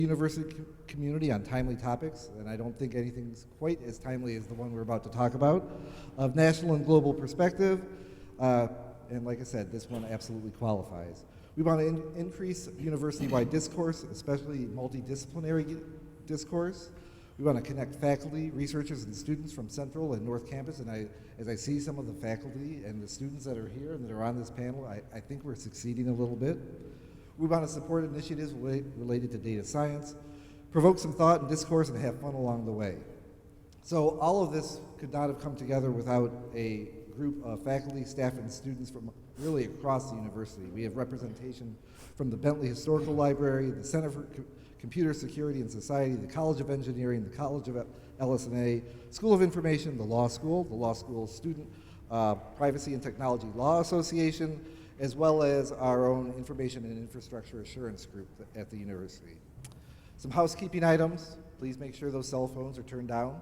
University community on timely topics, and I don't think anything's quite as timely as the one we're about to talk about, of national and global perspective, and like I said, this one absolutely qualifies. We want to increase university-wide discourse, especially multidisciplinary discourse. We want to connect faculty, researchers, and students from Central and North Campus, and as I see some of the faculty and the students that are here and that are on this panel, I think we're succeeding a little bit. We want to support initiatives related to data science, provoke some thought and discourse, and have fun along the way. So all of this could not have come together without a group of faculty, staff, and students from really across the university. We have representation from the Bentley Historical Library, the Center for Computer Security and Society, the College of Engineering, the College of LS&A, School of Information, the Law School Student Privacy and Technology Law Association, as well as our own Information and Infrastructure Assurance Group at the university. Some housekeeping items. Please make sure those cell phones are turned down.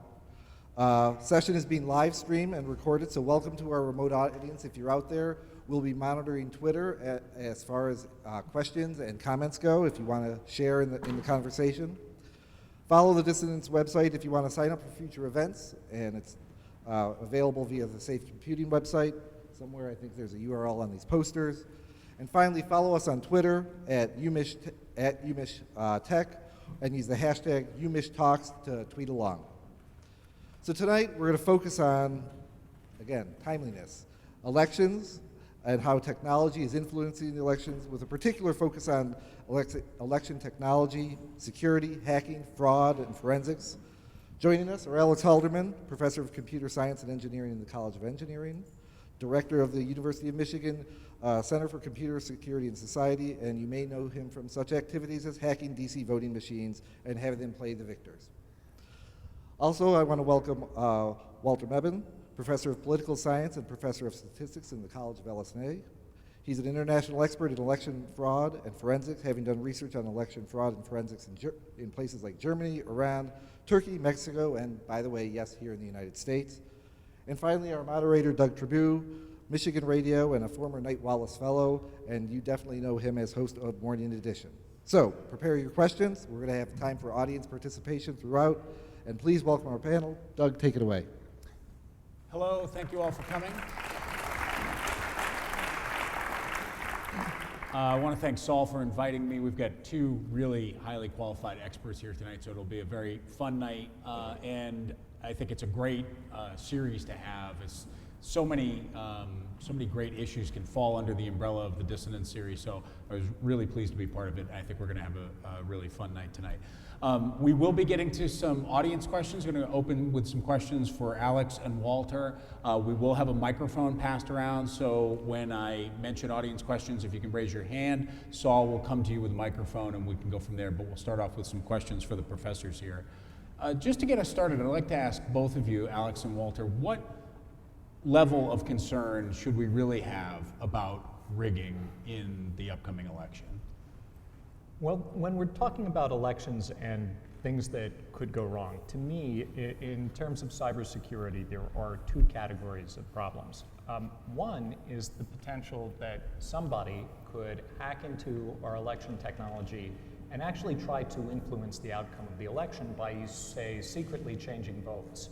Session is being live streamed and recorded, so welcome to our remote audience. If you're out there, we'll be monitoring Twitter as far as questions and comments go, if you want to share in the conversation. Follow the Dissonance website if you want to sign up for future events, and it's available via the Safe Computing website. Somewhere I think there's a URL on these posters. And finally, follow us on Twitter at UMich Tech, and use the hashtag UMichTalks to tweet along. So tonight we're going to focus on, again, timeliness, elections, and how technology is influencing the elections, with a particular focus on election technology, security, hacking, fraud, and forensics. Joining us are Alex Halderman, Professor of Computer Science and Engineering in the College of Engineering, Director of the University of Michigan Center for Computer Security and Society, and you may know him from such activities as hacking DC voting machines and having them play the victors. Also, I want to welcome Walter Mebane, Professor of Political Science and Professor of Statistics in the College of LS&A. He's an international expert in election fraud and forensics, having done research on election fraud and forensics in places like Germany, Iran, Turkey, Mexico, and by the way, yes, here in the United States. And finally, our moderator, Doug Tribou, Michigan Radio and a former Knight Wallace Fellow, and you definitely know him as host of Morning Edition. So, prepare your questions. We're going to have time for audience participation throughout, and please welcome our panel. Doug, take it away. Hello, thank you all for coming. I want to thank Saul for inviting me. We've got two really highly qualified experts here tonight, so it'll be a very fun night, and I think it's a great series to have. It's so many great issues can fall under the umbrella of the Dissonance series, so I was really pleased to be part of it. I think we're going to have a really fun night tonight. We will be getting to some audience questions. We're going to open with some questions for Alex and Walter. We will have a microphone passed around, so when I mention audience questions, if you can raise your hand, Saul will come to you with a microphone and we can go from there, but we'll start off with some questions for the professors here. Just to get us started, I'd like to ask both of you, Alex and Walter, what level of concern should we really have about rigging in the upcoming election? Well, when we're talking about elections and things that could go wrong, to me, in terms of cybersecurity, there are two categories of problems. One is the potential that somebody could hack into our election technology and actually try to influence the outcome of the election by, say, secretly changing votes.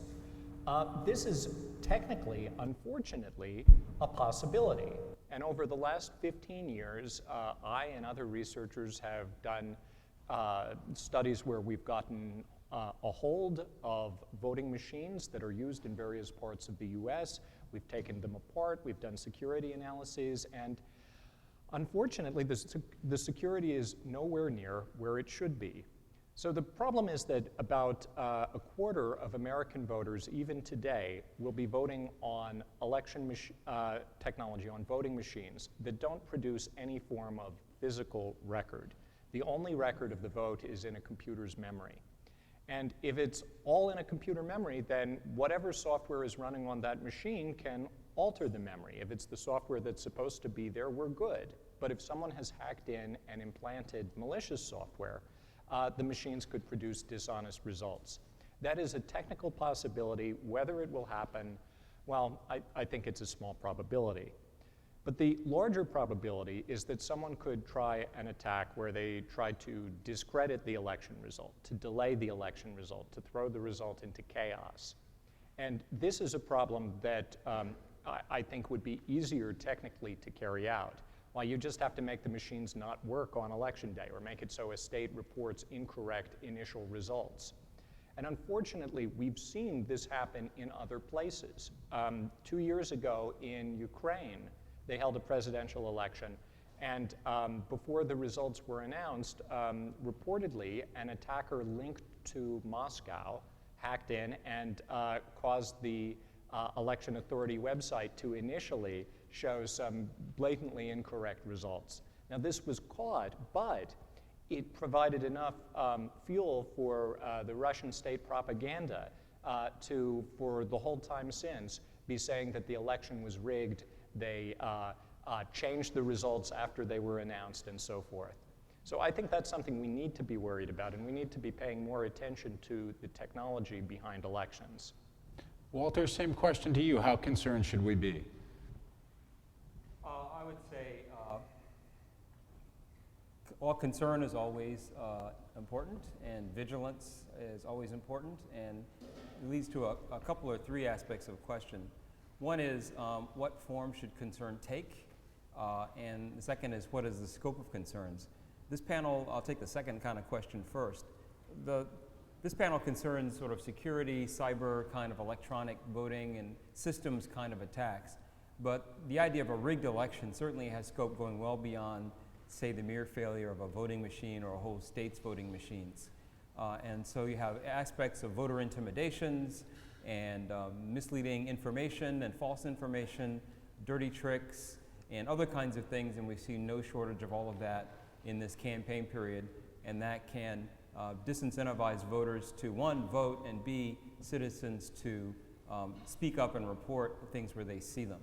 This is technically, unfortunately, a possibility. And over the last 15 years, I and other researchers have done studies where we've gotten a hold of voting machines that are used in various parts of the US. We've taken them apart, we've done security analyses, and unfortunately, the security is nowhere near where it should be. So the problem is that about a quarter of American voters, even today, will be voting on election technology, on voting machines that don't produce any form of physical record. The only record of the vote is in a computer's memory. And if it's all in a computer memory, then whatever software is running on that machine can alter the memory. If it's the software that's supposed to be there, we're good. But if someone has hacked in and implanted malicious software, the machines could produce dishonest results. That is a technical possibility. Whether it will happen, well, I think it's a small probability. But the larger probability is that someone could try an attack where they try to discredit the election result, to delay the election result, to throw the result into chaos. And this is a problem that I think would be easier technically to carry out. While you just have to make the machines not work on election day or make it so a state reports incorrect initial results. And unfortunately, we've seen this happen in other places. 2 years ago in Ukraine, they held a presidential election, and before the results were announced, reportedly an attacker linked to Moscow hacked in and caused the election authority website to initially show some blatantly incorrect results. Now this was caught, but it provided enough fuel for the Russian state propaganda for the whole time since, be saying that the election was rigged, they changed the results after they were announced, and so forth. So I think that's something we need to be worried about, and we need to be paying more attention to the technology behind elections. Walter, same question to you. How concerned should we be? I would say all concern is always important, and vigilance is always important, and it leads to a couple or three aspects of the question. One is what form should concern take, and the second is what is the scope of concerns. This panel, I'll take the second kind of question first. This panel concerns sort of security, cyber kind of electronic voting and systems kind of attacks. But the idea of a rigged election certainly has scope going well beyond, say, the mere failure of a voting machine or a whole state's voting machines. And so you have aspects of voter intimidations and misleading information and false information, dirty tricks, and other kinds of things, and we've seen no shortage of all of that in this campaign period, and that can disincentivize voters to, one, vote, and B, citizens to speak up and report things where they see them.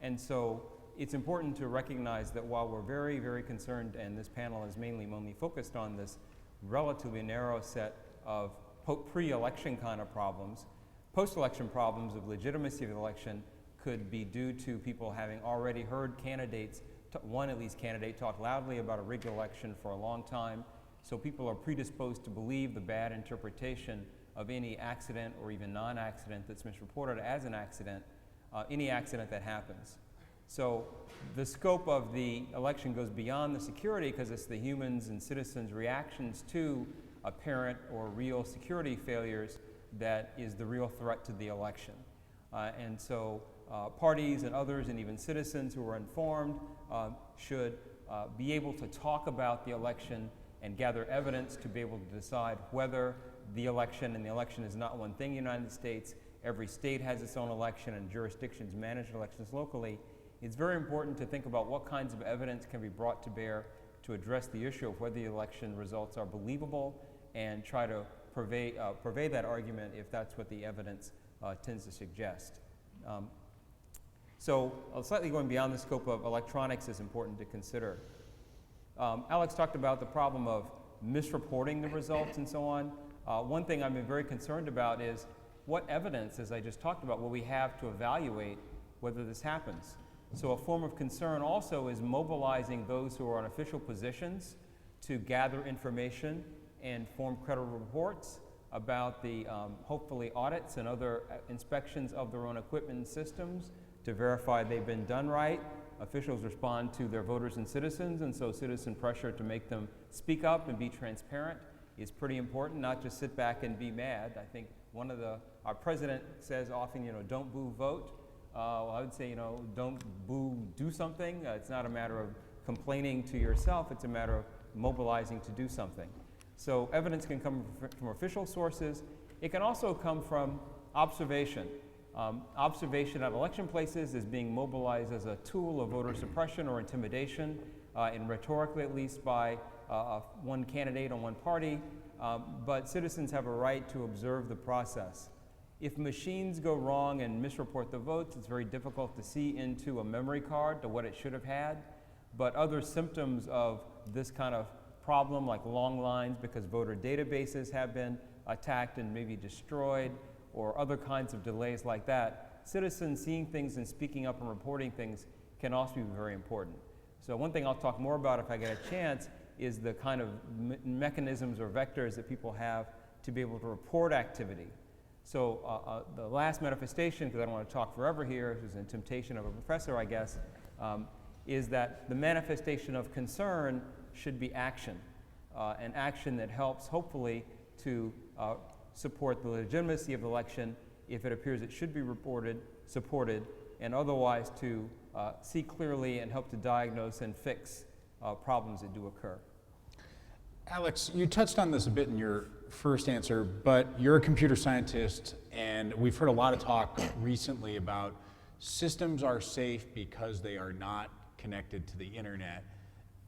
And so it's important to recognize that while we're very, very concerned, and this panel is mainly focused on this relatively narrow set of pre-election kind of problems, post-election problems of legitimacy of the election could be due to people having already heard candidates, one at least candidate, talk loudly about a rigged election for a long time. So people are predisposed to believe the bad interpretation of any accident or even non-accident that's misreported as an accident, any accident that happens. So the scope of the election goes beyond the security because it's the humans and citizens' reactions to apparent or real security failures that is the real threat to the election. And so parties and others and even citizens who are informed should be able to talk about the election and gather evidence to be able to decide whether the election, and the election is not one thing in the United States, every state has its own election and jurisdictions manage elections locally. It's very important to think about what kinds of evidence can be brought to bear to address the issue of whether the election results are believable and try to purvey that argument if that's what the evidence tends to suggest. So slightly going beyond the scope of electronics is important to consider. Alex talked about the problem of misreporting the results and so on. One thing I've been very concerned about is what evidence, as I just talked about, will we have to evaluate whether this happens. So a form of concern also is mobilizing those who are in official positions to gather information and form credible reports about the hopefully audits and other inspections of their own equipment and systems to verify they've been done right. Officials respond to their voters and citizens, and so citizen pressure to make them speak up and be transparent is pretty important, not just sit back and be mad. I think our president says often, don't boo, vote. Well, I would say, don't boo, do something. It's not a matter of complaining to yourself, it's a matter of mobilizing to do something. So evidence can come from official sources. It can also come from observation. Observation at election places is being mobilized as a tool of voter suppression or intimidation, and rhetorically at least by one candidate on one party, but citizens have a right to observe the process. If machines go wrong and misreport the votes, it's very difficult to see into a memory card to what it should have had, but other symptoms of this kind of problem, like long lines because voter databases have been attacked and maybe destroyed, or other kinds of delays like that, citizens seeing things and speaking up and reporting things can also be very important. So one thing I'll talk more about if I get a chance is the kind of mechanisms or vectors that people have to be able to report activity. So the last manifestation, because I don't want to talk forever here, this is a temptation of a professor, I guess, is that the manifestation of concern should be action, an action that helps, hopefully, to support the legitimacy of the election if it appears it should be supported, and otherwise to see clearly and help to diagnose and fix problems that do occur. Alex, you touched on this a bit in your first answer, but you're a computer scientist, and we've heard a lot of talk recently about systems are safe because they are not connected to the internet.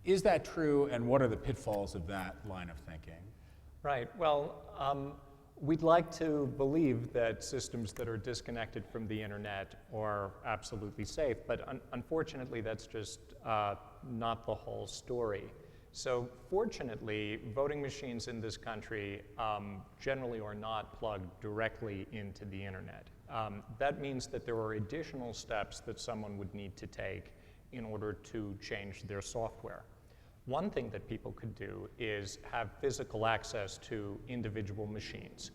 Is that true, and what are the pitfalls of that line of thinking? Right. Well, we'd like to believe that systems that are disconnected from the internet are absolutely safe, but unfortunately, that's just not the whole story. So fortunately, voting machines in this country generally are not plugged directly into the internet. That means that there are additional steps that someone would need to take in order to change their software. One thing that people could do is have physical access to individual machines.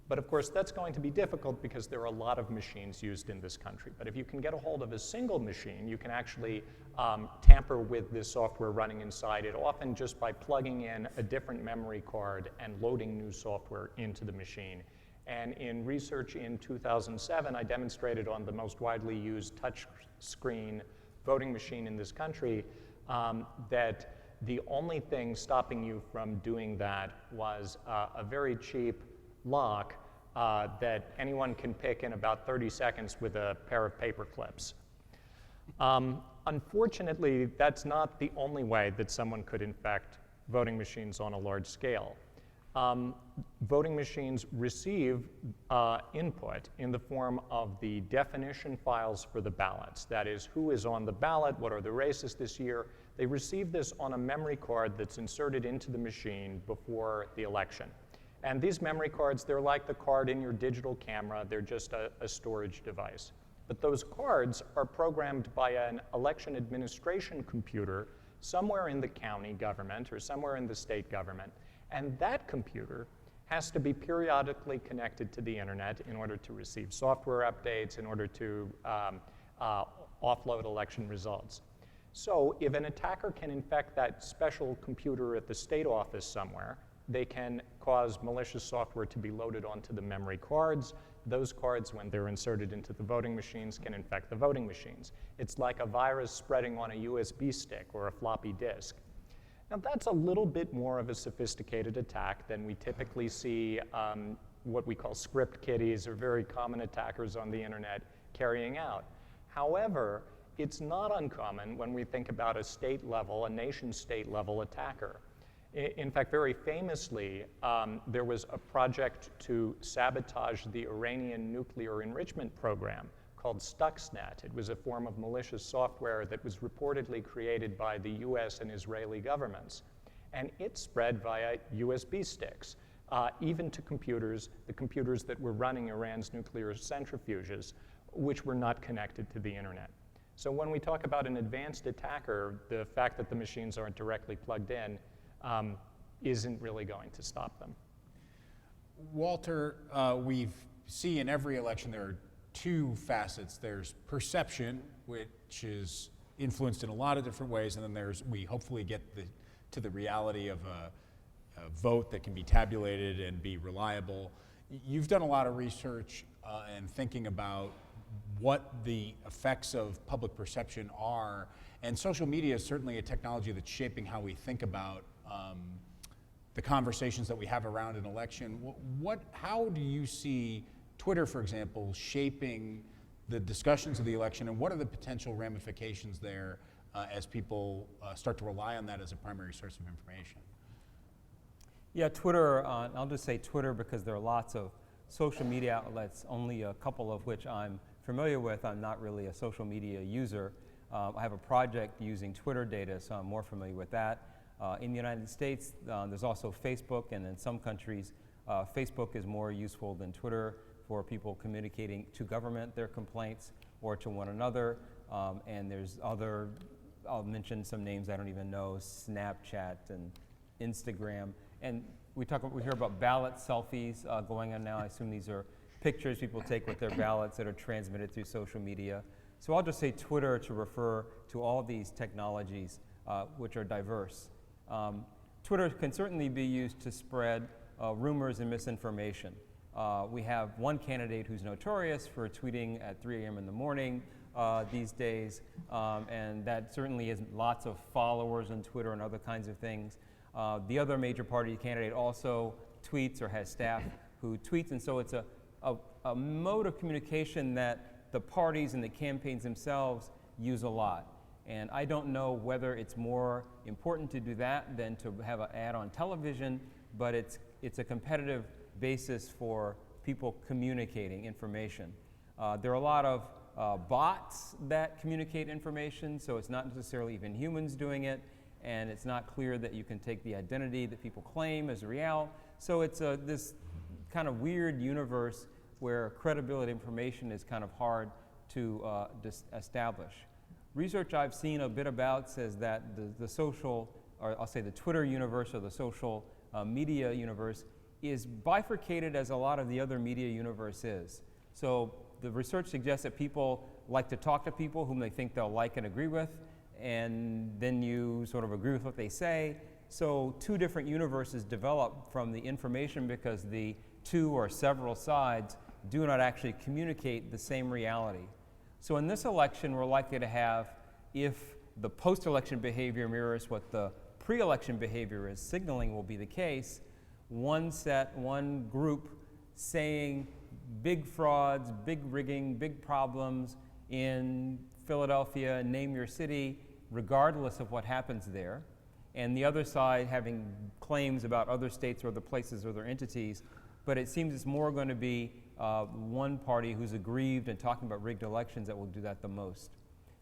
But of course, that's going to be difficult because there are a lot of machines used in this country. But if you can get a hold of a single machine, you can actually tamper with the software running inside it, often just by plugging in a different memory card and loading new software into the machine. And in research in 2007, I demonstrated on the most widely used touchscreen voting machine in this country that the only thing stopping you from doing that was a very cheap lock that anyone can pick in about 30 seconds with a pair of paper clips. Unfortunately, that's not the only way that someone could infect voting machines on a large scale. Voting machines receive input in the form of the definition files for the ballots. That is, who is on the ballot, what are the races this year. They receive this on a memory card that's inserted into the machine before the election. And these memory cards, they're like the card in your digital camera. They're just a storage device. But those cards are programmed by an election administration computer somewhere in the county government or somewhere in the state government. And that computer has to be periodically connected to the internet in order to receive software updates, in order to offload election results. So if an attacker can infect that special computer at the state office somewhere, they can cause malicious software to be loaded onto the memory cards. Those cards, when they're inserted into the voting machines, can infect the voting machines. It's like a virus spreading on a USB stick or a floppy disk. Now, that's a little bit more of a sophisticated attack than we typically see what we call script kiddies or very common attackers on the internet carrying out. However, it's not uncommon when we think about a state level, a nation state level attacker. In fact, very famously, there was a project to sabotage the Iranian nuclear enrichment program called Stuxnet. It was a form of malicious software that was reportedly created by the US and Israeli governments. And it spread via USB sticks, even to computers, the computers that were running Iran's nuclear centrifuges, which were not connected to the internet. So when we talk about an advanced attacker, the fact that the machines aren't directly plugged in isn't really going to stop them. Walter, we see in every election there are two facets. There's perception, which is influenced in a lot of different ways, and then we hopefully get to the reality of a vote that can be tabulated and be reliable. You've done a lot of research and thinking about what the effects of public perception are, and social media is certainly a technology that's shaping how we think about the conversations that we have around an election. How do you see Twitter, for example, shaping the discussions of the election, and what are the potential ramifications there as people start to rely on that as a primary source of information? Yeah, Twitter, I'll just say Twitter because there are lots of social media outlets, only a couple of which I'm familiar with. I'm not really a social media user. I have a project using Twitter data, so I'm more familiar with that. In the United States, there's also Facebook, and in some countries, Facebook is more useful than Twitter for people communicating to government their complaints or to one another. And there's other, I'll mention some names I don't even know, Snapchat and Instagram. And we hear about ballot selfies going on now. I assume these are pictures people take with their ballots that are transmitted through social media. So I'll just say Twitter to refer to all these technologies which are diverse. Twitter can certainly be used to spread rumors and misinformation. We have one candidate who's notorious for tweeting at 3 a.m. in the morning these days, and that certainly has lots of followers on Twitter and other kinds of things. The other major party candidate also tweets or has staff who tweets, and so it's a mode of communication that the parties and the campaigns themselves use a lot. And I don't know whether it's more important to do that than to have an ad on television, but it's a competitive basis for people communicating information. There are a lot of bots that communicate information, so it's not necessarily even humans doing it, and it's not clear that you can take the identity that people claim as real. So it's this kind of weird universe where credibility information is kind of hard to establish. Research I've seen a bit about says that the social, or I'll say the Twitter universe or the social media universe is bifurcated as a lot of the other media universe is. So the research suggests that people like to talk to people whom they think they'll like and agree with, and then you sort of agree with what they say. So two different universes develop from the information because the two or several sides do not actually communicate the same reality. So in this election, we're likely to have, if the post-election behavior mirrors what the pre-election behavior is signaling will be the case, one group saying big frauds, big rigging, big problems in Philadelphia, name your city, regardless of what happens there, and the other side having claims about other states or other places or other entities, but it seems it's more going to be one party who's aggrieved and talking about rigged elections that will do that the most.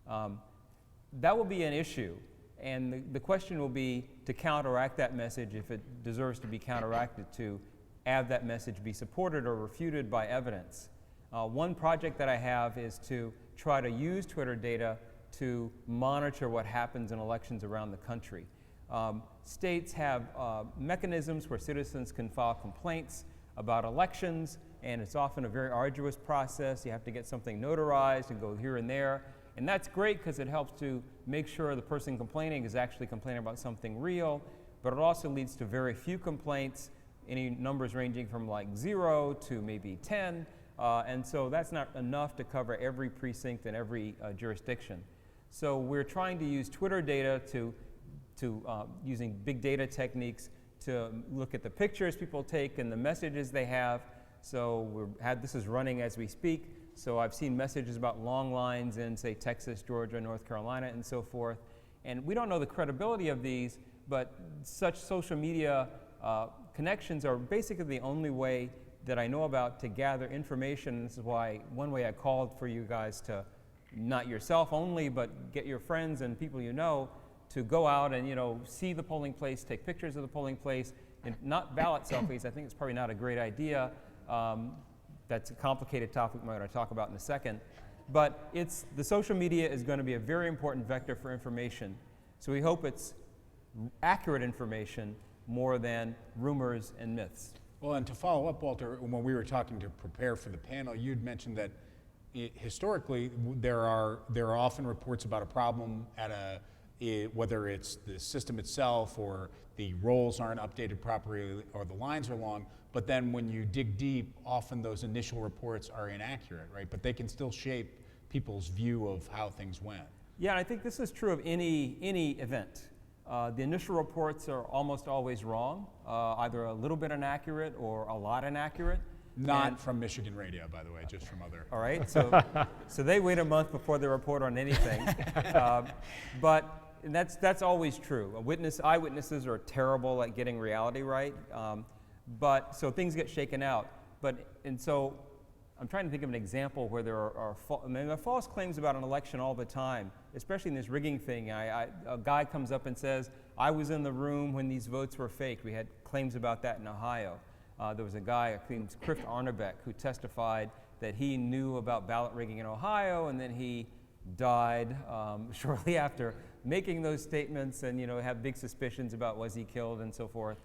That will be an issue, and the question will be to counteract that message, if it deserves to be counteracted, to have that message be supported or refuted by evidence. One project that I have is to try to use Twitter data to monitor what happens in elections around the country. States have mechanisms where citizens can file complaints about elections, and it's often a very arduous process. You have to get something notarized and go here and there. And that's great because it helps to make sure the person complaining is actually complaining about something real, but it also leads to very few complaints, any numbers ranging from like 0 to maybe 10, and so that's not enough to cover every precinct and every jurisdiction. So we're trying to use Twitter data to using big data techniques to look at the pictures people take and the messages they have. So this is running as we speak. So I've seen messages about long lines in, say, Texas, Georgia, North Carolina, and so forth. And we don't know the credibility of these, but such social media connections are basically the only way that I know about to gather information. This is why one way I called for you guys to, not yourself only, but get your friends and people you know to go out and see the polling place, take pictures of the polling place, and not ballot selfies. I think it's probably not a great idea. That's a complicated topic we're going to talk about in a second. But the social media is going to be a very important vector for information. So we hope it's accurate information more than rumors and myths. Well, and to follow up, Walter, when we were talking to prepare for the panel, you'd mentioned that historically there are often reports about a problem at whether it's the system itself or the roles aren't updated properly or the lines are long, but then when you dig deep, often those initial reports are inaccurate, right? But they can still shape people's view of how things went. Yeah, and I think this is true of any event. The initial reports are almost always wrong, either a little bit inaccurate or a lot inaccurate. Not from Michigan radio, by the way, just from other. All right, so they wait a month before they report on anything. But that's always true. Eyewitnesses are terrible at getting reality right. But so things get shaken out. And so I'm trying to think of an example where there are false claims about an election all the time, especially in this rigging thing. A guy comes up and says, I was in the room when these votes were faked. We had claims about that in Ohio. There was a guy named Chris Arnebeck who testified that he knew about ballot rigging in Ohio, and then he died shortly after making those statements, and have big suspicions about was he killed and so forth.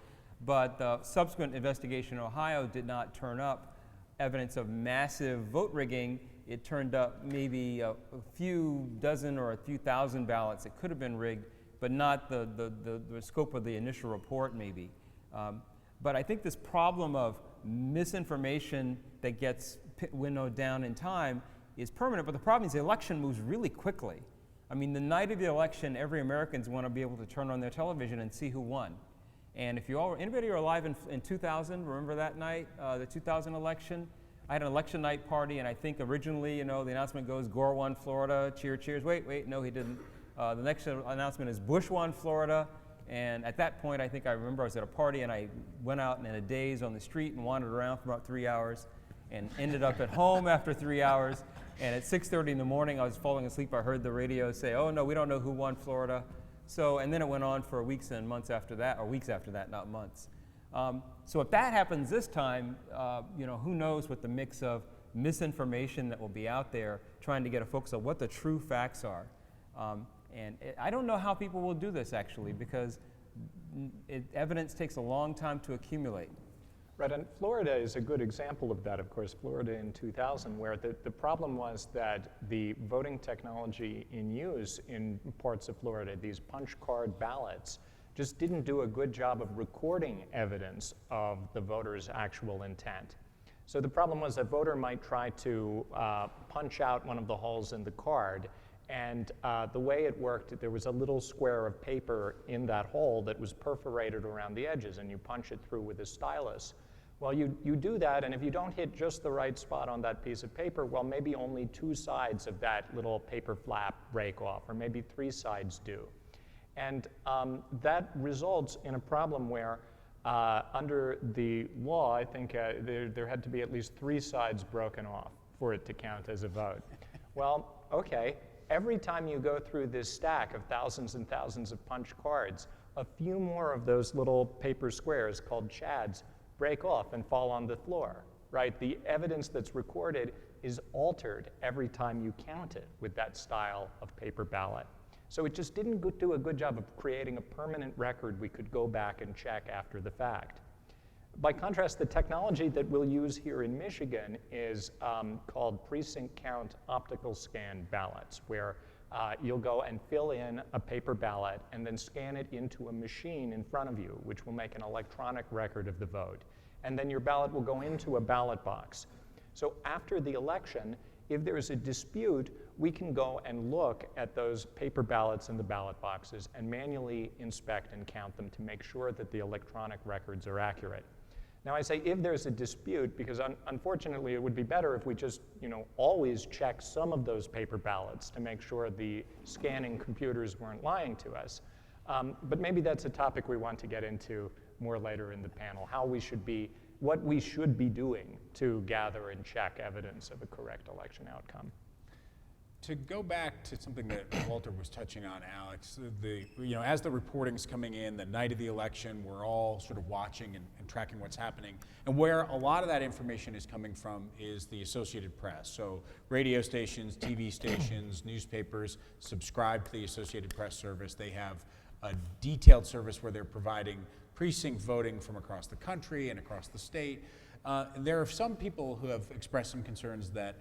But the subsequent investigation in Ohio did not turn up evidence of massive vote rigging. It turned up maybe a few dozen or a few thousand ballots that could have been rigged, but not the scope of the initial report maybe. But I think this problem of misinformation that gets winnowed down in time is permanent, but the problem is the election moves really quickly. I mean, the night of the election, every American's want to be able to turn on their television and see who won. And if anybody were alive in 2000, remember that night, the 2000 election? I had an election night party, and I think originally, the announcement goes, Gore won Florida, cheers. Wait, no, he didn't. The next announcement is Bush won Florida. And at that point, I remember I was at a party, and I went out in a daze on the street and wandered around for about 3 hours and ended up at home after 3 hours. And at 6:30 in the morning, I was falling asleep. I heard the radio say, oh, no, we don't know who won Florida. So, and then it went on for weeks and months after that, or weeks after that, not months. So if that happens this time, who knows what the mix of misinformation that will be out there trying to get a focus on what the true facts are. I don't know how people will do this, actually, because evidence takes a long time to accumulate. Right, and Florida is a good example of that, of course, Florida in 2000, where the problem was that the voting technology in use in parts of Florida, these punch card ballots, just didn't do a good job of recording evidence of the voter's actual intent. So the problem was a voter might try to punch out one of the holes in the card, and the way it worked, there was a little square of paper in that hole that was perforated around the edges, and you punch it through with a stylus. Well, you do that, and if you don't hit just the right spot on that piece of paper, well, maybe only 2 sides of that little paper flap break off, or maybe 3 sides do. And that results in a problem where under the law, I think there had to be at least 3 sides broken off for it to count as a vote. Well, okay, every time you go through this stack of thousands and thousands of punch cards, a few more of those little paper squares called chads break off and fall on the floor, right? The evidence that's recorded is altered every time you count it with that style of paper ballot. So it just didn't do a good job of creating a permanent record we could go back and check after the fact. By contrast, the technology that we'll use here in Michigan is called precinct count optical scan ballots, where you'll go and fill in a paper ballot and then scan it into a machine in front of you, which will make an electronic record of the vote. And then your ballot will go into a ballot box. So after the election, if there is a dispute, we can go and look at those paper ballots in the ballot boxes and manually inspect and count them to make sure that the electronic records are accurate. Now I say if there's a dispute, because unfortunately it would be better if we just always check some of those paper ballots to make sure the scanning computers weren't lying to us. But maybe that's a topic we want to get into more later in the panel, what we should be doing to gather and check evidence of a correct election outcome. To go back to something that Walter was touching on, Alex, as the reporting's coming in, the night of the election, we're all sort of watching and tracking what's happening. And where a lot of that information is coming from is the Associated Press. So radio stations, TV stations, newspapers subscribe to the Associated Press service. They have a detailed service where they're providing precinct voting from across the country and across the state. There are some people who have expressed some concerns that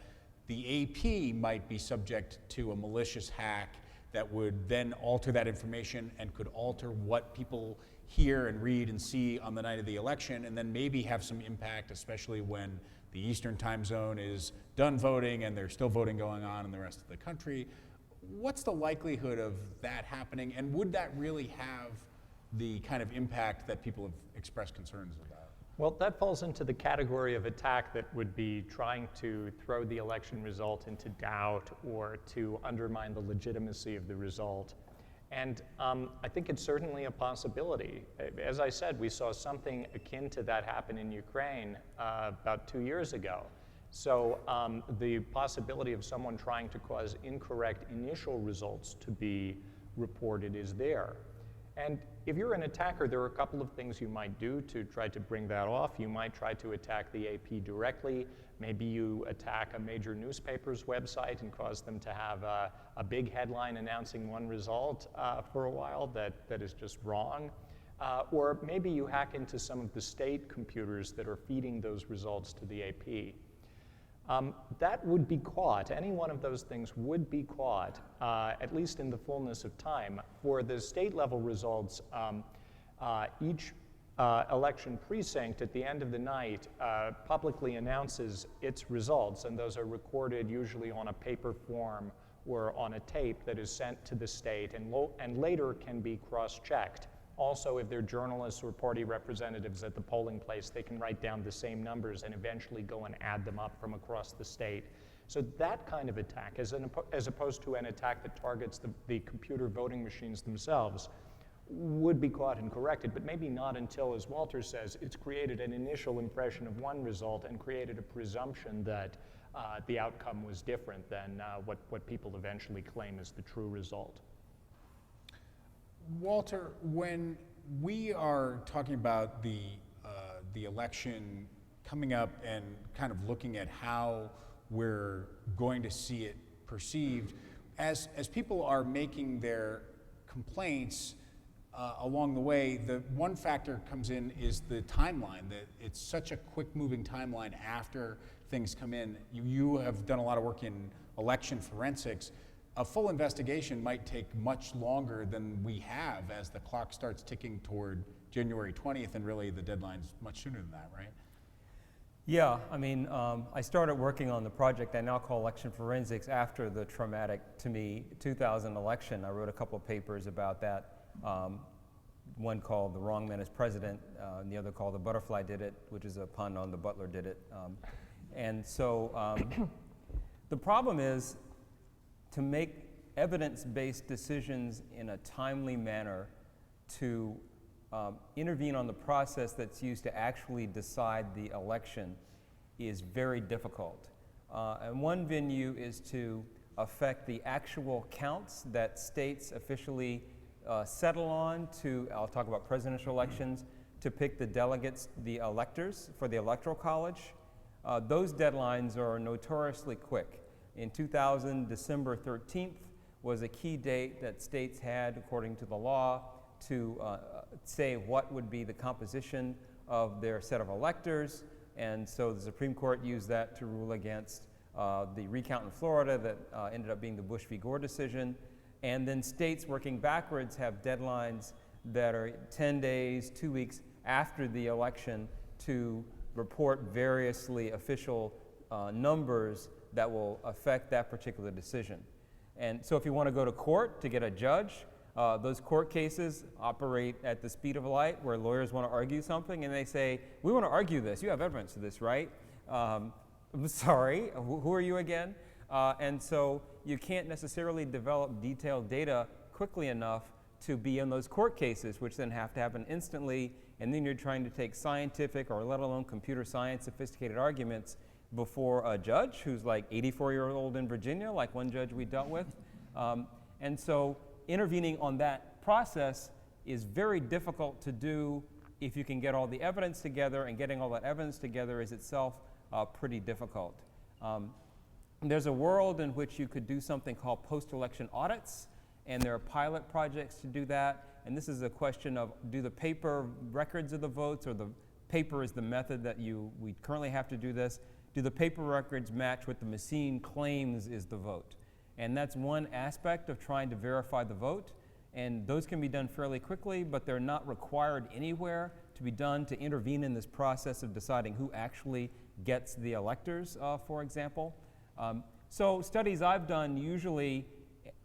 the AP might be subject to a malicious hack that would then alter that information and could alter what people hear and read and see on the night of the election, and then maybe have some impact, especially when the Eastern time zone is done voting and there's still voting going on in the rest of the country. What's the likelihood of that happening, and would that really have the kind of impact that people have expressed concerns about? Well, that falls into the category of attack that would be trying to throw the election result into doubt or to undermine the legitimacy of the result. And I think it's certainly a possibility. As I said, we saw something akin to that happen in Ukraine about 2 years ago. So the possibility of someone trying to cause incorrect initial results to be reported is there. And if you're an attacker, there are a couple of things you might do to try to bring that off. You might try to attack the AP directly. Maybe you attack a major newspaper's website and cause them to have a big headline announcing one result for a while that is just wrong. Or maybe you hack into some of the state computers that are feeding those results to the AP. That would be caught. Any one of those things would be caught, at least in the fullness of time. For the state level results, each election precinct at the end of the night publicly announces its results, and those are recorded usually on a paper form or on a tape that is sent to the state and later can be cross-checked. Also, if they're journalists or party representatives at the polling place, they can write down the same numbers and eventually go and add them up from across the state. So that kind of attack, as opposed to an attack that targets the computer voting machines themselves, would be caught and corrected, but maybe not until, as Walter says, it's created an initial impression of one result and created a presumption that the outcome was different than what people eventually claim is the true result. Walter, when we are talking about the election coming up and kind of looking at how we're going to see it perceived, as people are making their complaints along the way, the one factor comes in is the timeline, that it's such a quick-moving timeline after things come in. You have done a lot of work in election forensics. A full investigation might take much longer than we have as the clock starts ticking toward January 20th, and really the deadline's much sooner than that, right? Yeah, I mean, I started working on the project I now call election forensics after the traumatic, to me, 2000 election. I wrote a couple of papers about that. One called The Wrong Man is President, and the other called The Butterfly Did It, which is a pun on The Butler Did It. And so the problem is to make evidence-based decisions in a timely manner, to intervene on the process that's used to actually decide the election is very difficult. And one venue is to affect the actual counts that states officially settle on to, I'll talk about presidential elections, to pick the delegates, the electors for the Electoral College. Those deadlines are notoriously quick. In 2000, December 13th was a key date that states had, according to the law, to say what would be the composition of their set of electors. And so the Supreme Court used that to rule against the recount in Florida that ended up being the Bush v. Gore decision. And then states working backwards have deadlines that are 10 days, 2 weeks after the election to report variously official numbers that will affect that particular decision. And so if you want to go to court to get a judge, those court cases operate at the speed of light, where lawyers want to argue something and they say, we want to argue this, you have evidence of this, right? I'm sorry, who are you again? And so you can't necessarily develop detailed data quickly enough to be in those court cases, which then have to happen instantly, and then you're trying to take scientific or let alone computer science sophisticated arguments before a judge who's like 84-year-old in Virginia, like one judge we dealt with. And so intervening on that process is very difficult to do if you can get all the evidence together, and getting all that evidence together is itself pretty difficult. There's a world in which you could do something called post-election audits, and there are pilot projects to do that. And this is a question of, do the paper records of the votes, or the paper is the method that we currently have to do this, do the paper records match what the machine claims is the vote? And that's one aspect of trying to verify the vote. And those can be done fairly quickly, but they're not required anywhere to be done to intervene in this process of deciding who actually gets the electors, for example. So studies I've done, usually,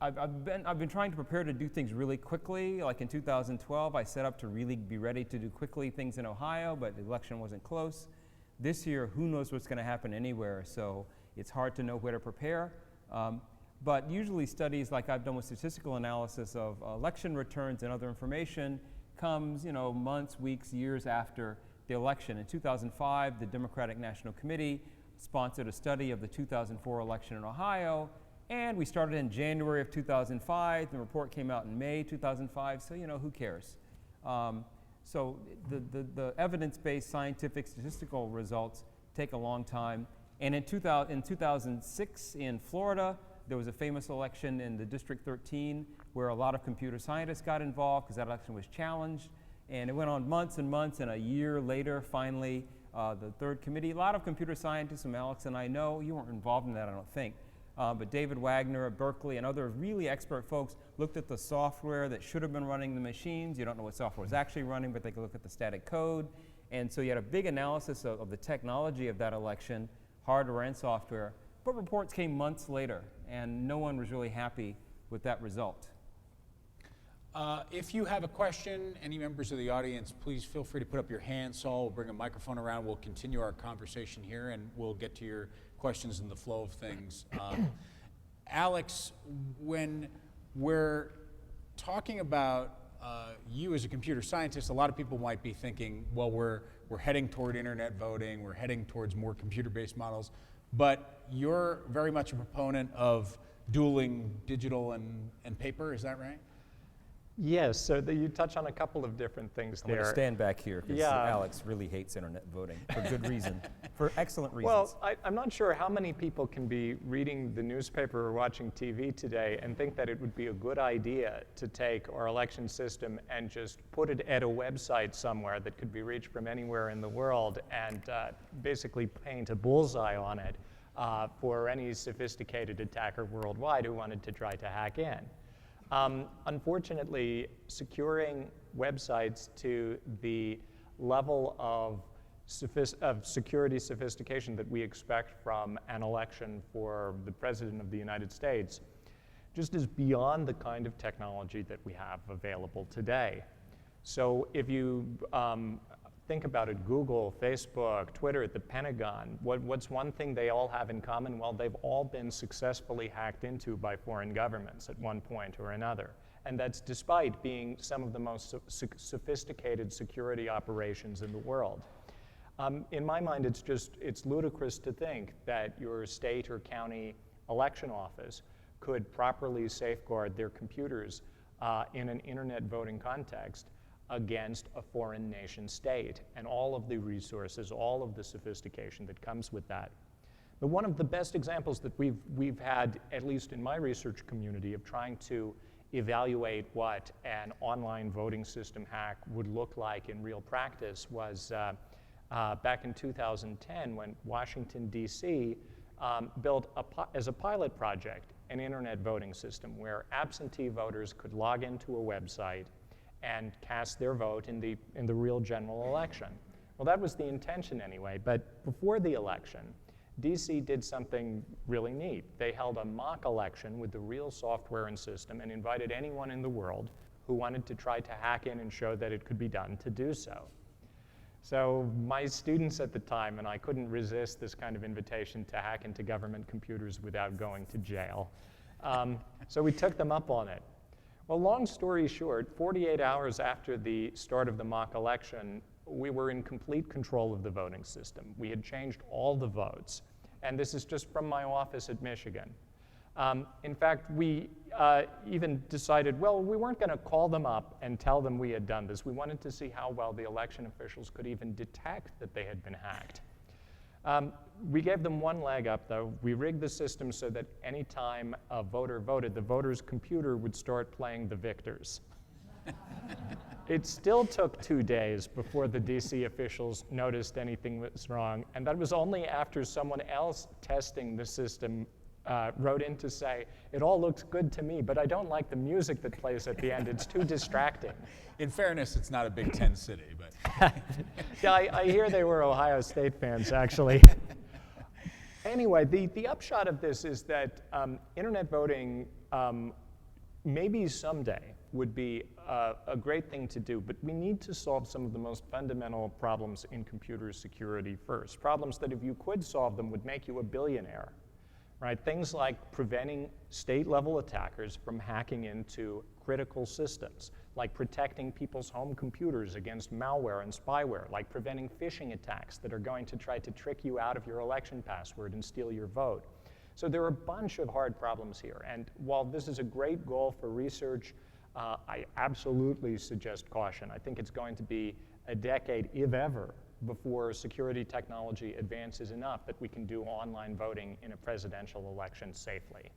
I've been trying to prepare to do things really quickly. Like in 2012, I set up to really be ready to do quickly things in Ohio, but the election wasn't close. This year, who knows what's going to happen anywhere, so it's hard to know where to prepare. But usually studies like I've done with statistical analysis of election returns and other information comes, months, weeks, years after the election. In 2005, the Democratic National Committee sponsored a study of the 2004 election in Ohio, And we started in January of 2005. The report came out in May 2005, so who cares? So the evidence-based scientific statistical results take a long time. And in 2006 in Florida, there was a famous election in the District 13 where a lot of computer scientists got involved because that election was challenged. And it went on months and months, and a year later, finally, the third committee, a lot of computer scientists, whom Alex and I know, you weren't involved in that, I don't think, but David Wagner at Berkeley and other really expert folks looked at the software that should have been running the machines. You don't know what software is actually running, but they could look at the static code. And so you had a big analysis of the technology of that election, hardware and software, but reports came months later, and no one was really happy with that result. If you have a question, any members of the audience, please feel free to put up your hand. Saul will bring a microphone around. We'll continue our conversation here, and we'll get to your questions in the flow of things. Alex, when we're talking about you as a computer scientist, a lot of people might be thinking, well, we're heading toward internet voting, we're heading towards more computer-based models, but you're very much a proponent of dueling digital and paper, is that right? Yes, so you touch on a couple of different things I'm there. going to stand back here because Alex really hates internet voting for good reason, for excellent reasons. Well, I'm not sure how many people can be reading the newspaper or watching TV today and think that it would be a good idea to take our election system and just put it at a website somewhere that could be reached from anywhere in the world and basically paint a bullseye on it for any sophisticated attacker worldwide who wanted to try to hack in. Unfortunately, securing websites to the level of security sophistication that we expect from an election for the President of the United States just is beyond the kind of technology that we have available today. So if you think about it, Google, Facebook, Twitter, the Pentagon, what's one thing they all have in common? Well, they've all been successfully hacked into by foreign governments at one point or another. And that's despite being some of the most sophisticated security operations in the world. In my mind, it's ludicrous to think that your state or county election office could properly safeguard their computers in an internet voting context against a foreign nation state and all of the resources, all of the sophistication that comes with that. But one of the best examples that we've had, at least in my research community, of trying to evaluate what an online voting system hack would look like in real practice was back in 2010 when Washington, D.C. Built as a pilot project an internet voting system where absentee voters could log into a website and cast their vote in the real general election. Well, that was the intention anyway, but before the election, DC did something really neat. They held a mock election with the real software and system and invited anyone in the world who wanted to try to hack in and show that it could be done to do so. So my students at the time, and I couldn't resist this kind of invitation to hack into government computers without going to jail. So we took them up on it. Well, long story short, 48 hours after the start of the mock election, we were in complete control of the voting system. We had changed all the votes. And this is just from my office at Michigan. In fact, we even decided, well, we weren't going to call them up and tell them we had done this. We wanted to see how well the election officials could even detect that they had been hacked. We gave them one leg up, though. We rigged the system so that any time a voter voted, the voter's computer would start playing the victors. It still took 2 days before the DC officials noticed anything was wrong, and that was only after someone else testing the system wrote in to say, it all looks good to me, but I don't like the music that plays at the end. It's too distracting. In fairness, it's not a Big Ten city, but. Yeah, I hear they were Ohio State fans, actually. Anyway, the upshot of this is that internet voting maybe someday would be a great thing to do, but we need to solve some of the most fundamental problems in computer security first. Problems that if you could solve them would make you a billionaire, right? Things like preventing state-level attackers from hacking into critical systems, like protecting people's home computers against malware and spyware, like preventing phishing attacks that are going to try to trick you out of your election password and steal your vote. So there are a bunch of hard problems here. And while this is a great goal for research, I absolutely suggest caution. I think it's going to be a decade, if ever, before security technology advances enough that we can do online voting in a presidential election safely.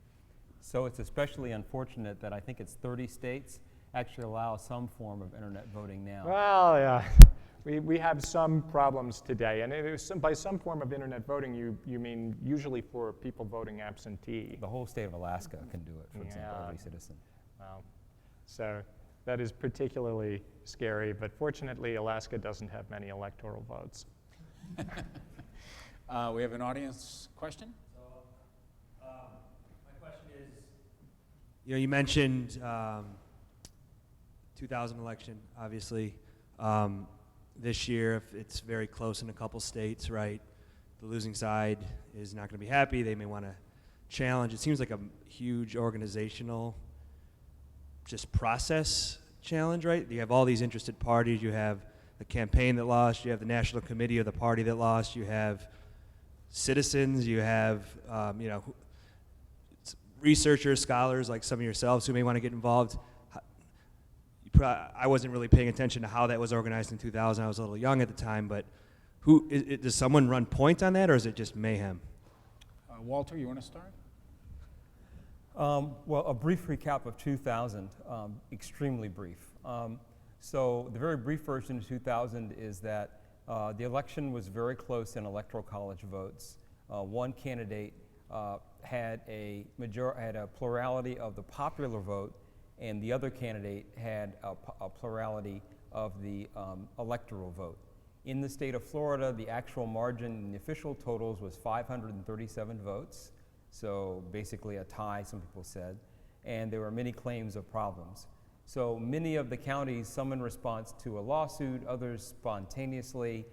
So it's especially unfortunate that I think it's 30 states actually allow some form of internet voting now. Well, yeah, we have some problems today. And it is by some form of internet voting, you mean usually for people voting absentee. The whole state of Alaska can do it, for example, Yeah. every citizen. Well, so that is particularly scary, but fortunately, Alaska doesn't have many electoral votes. We have an audience question. My question is, you mentioned 2000 election, obviously. This year, if it's very close in a couple states, right, the losing side is not going to be happy. They may want to challenge. It seems like a huge organizational just process challenge, right? You have all these interested parties. You have the campaign that lost. You have the national committee of the party that lost. You have citizens. You have, researchers, scholars like some of yourselves who may want to get involved. I wasn't really paying attention to how that was organized in 2000. I was a little young at the time, but does someone run point on that, or is it just mayhem? Walter, you want to start? Well, a brief recap of 2000, extremely brief. So the very brief version of 2000 is that the election was very close in electoral college votes. One candidate had a plurality of the popular vote, and the other candidate had a plurality of the electoral vote. In the state of Florida, the actual margin in the official totals was 537 votes. So basically a tie, some people said, and there were many claims of problems. So many of the counties, some in response to a lawsuit, others spontaneously,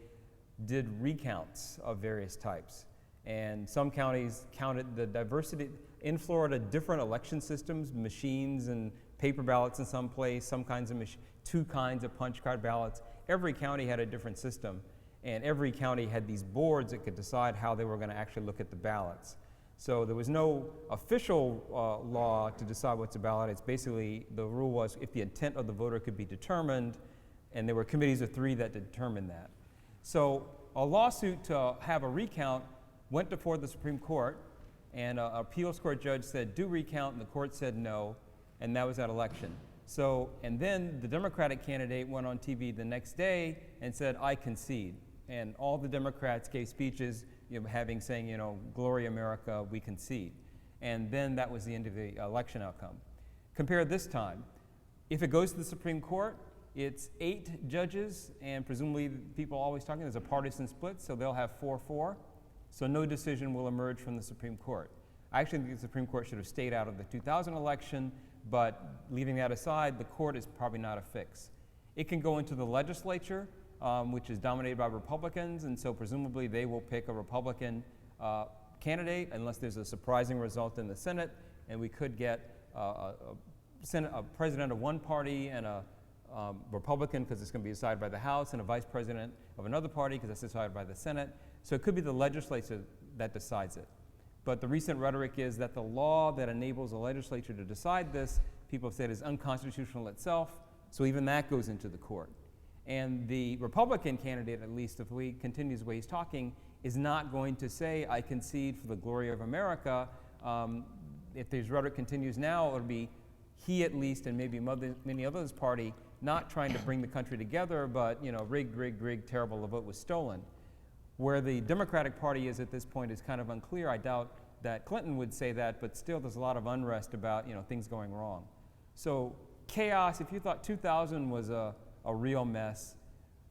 did recounts of various types. And some counties counted the diversity. In Florida, different election systems, machines and paper ballots in some place, some kinds of two kinds of punch card ballots. Every county had a different system, and every county had these boards that could decide how they were going to actually look at the ballots. So there was no official law to decide what's a ballot. It's basically, the rule was if the intent of the voter could be determined, and there were committees of 3 that determined that. So a lawsuit to have a recount went before the Supreme Court, and an appeals court judge said, do recount, and the court said no, and that was that election. So, and then the Democratic candidate went on TV the next day and said, I concede. And all the Democrats gave speeches saying, Glory America, we concede. And then that was the end of the election outcome. Compare this time. If it goes to the Supreme Court, it's 8 judges, and presumably people are always talking, there's a partisan split, so they'll have 4-4. So no decision will emerge from the Supreme Court. I actually think the Supreme Court should have stayed out of the 2000 election, but leaving that aside, the court is probably not a fix. It can go into the legislature, which is dominated by Republicans, and so presumably they will pick a Republican candidate unless there's a surprising result in the Senate, and we could get a president of one party and a Republican, because it's going to be decided by the House, and a vice president of another party, because that's decided by the Senate. So it could be the legislature that decides it. But the recent rhetoric is that the law that enables the legislature to decide this, people have said, is unconstitutional itself, so even that goes into the court. And the Republican candidate, at least if he continues the way he's talking, is not going to say, I concede for the glory of America. If this rhetoric continues now, it'll be he at least, and maybe many others party, not trying to bring the country together, but rigged, terrible, the vote was stolen. Where the Democratic Party is at this point is kind of unclear. I doubt that Clinton would say that, but still there's a lot of unrest about things going wrong. So chaos, if you thought 2000 was a real mess,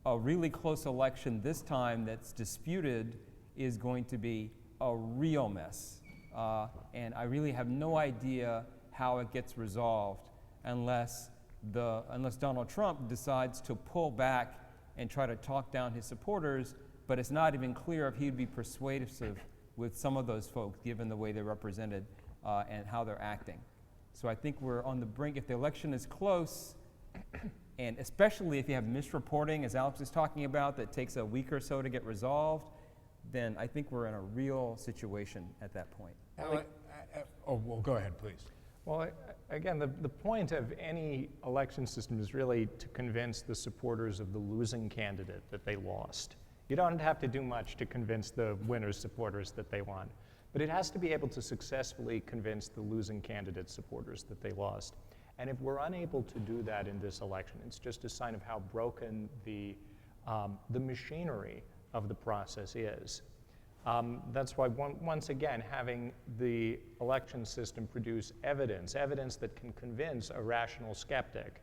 a really close election this time that's disputed is going to be a real mess. And I really have no idea how it gets resolved unless Donald Trump decides to pull back and try to talk down his supporters, but it's not even clear if he'd be persuasive with some of those folks given the way they're represented and how they're acting. So I think we're on the brink. If the election is close, and especially if you have misreporting, as Alex is talking about, that takes a week or so to get resolved, then I think we're in a real situation at that point. Well, go ahead, please. Well, again, the point of any election system is really to convince the supporters of the losing candidate that they lost. You don't have to do much to convince the winner's supporters that they won, but it has to be able to successfully convince the losing candidate's supporters that they lost. And if we're unable to do that in this election, it's just a sign of how broken the machinery of the process is. That's why, once again, having the election system produce evidence that can convince a rational skeptic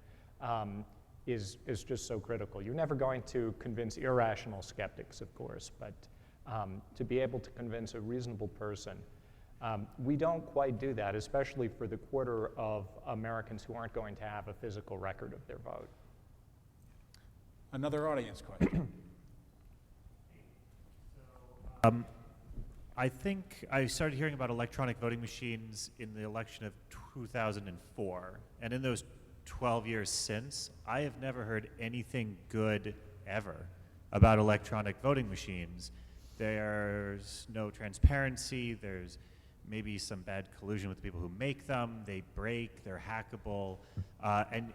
is just so critical. You're never going to convince irrational skeptics, of course, but to be able to convince a reasonable person, we don't quite do that, especially for the quarter of Americans who aren't going to have a physical record of their vote. Another audience question. I think I started hearing about electronic voting machines in the election of 2004, and in those 12 years since, I have never heard anything good ever about electronic voting machines. There's no transparency, there's maybe some bad collusion with the people who make them, they break, they're hackable, and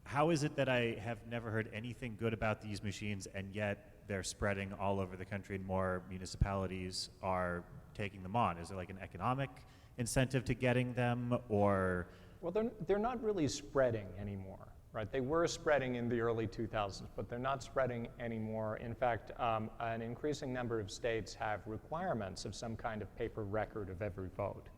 how is it that I have never heard anything good about these machines, and yet they're spreading all over the country and more municipalities are taking them on? Is there like an economic incentive to getting them, or? Well, they're not really spreading anymore, right? They were spreading in the early 2000s, but they're not spreading anymore. In fact, an increasing number of states have requirements of some kind of paper record of every vote.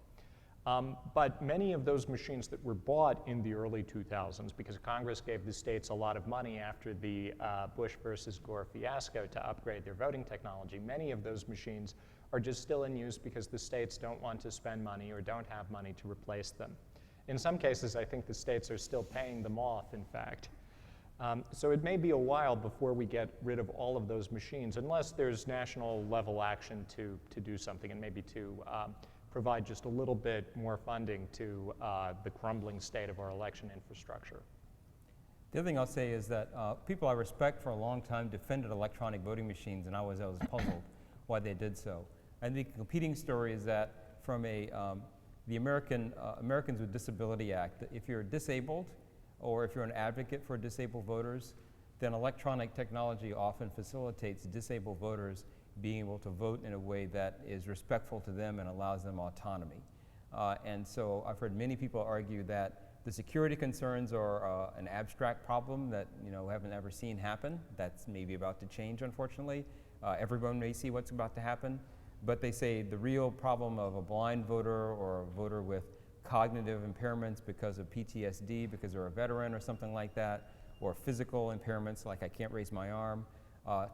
But many of those machines that were bought in the early 2000s, because Congress gave the states a lot of money after the Bush versus Gore fiasco to upgrade their voting technology, many of those machines are just still in use because the states don't want to spend money or don't have money to replace them. In some cases, I think the states are still paying them off, in fact. So it may be a while before we get rid of all of those machines, unless there's national level action to do something, and maybe to provide just a little bit more funding to the crumbling state of our election infrastructure. The other thing I'll say is that people I respect for a long time defended electronic voting machines, and I was puzzled why they did so. I think the competing story is that from the Americans with Disability Act, if you're disabled or if you're an advocate for disabled voters, then electronic technology often facilitates disabled voters being able to vote in a way that is respectful to them and allows them autonomy. And so I've heard many people argue that the security concerns are an abstract problem that haven't ever seen happen. That's maybe about to change, unfortunately. Everyone may see what's about to happen, but they say the real problem of a blind voter or a voter with cognitive impairments because of PTSD, because they're a veteran or something like that, or physical impairments like I can't raise my arm,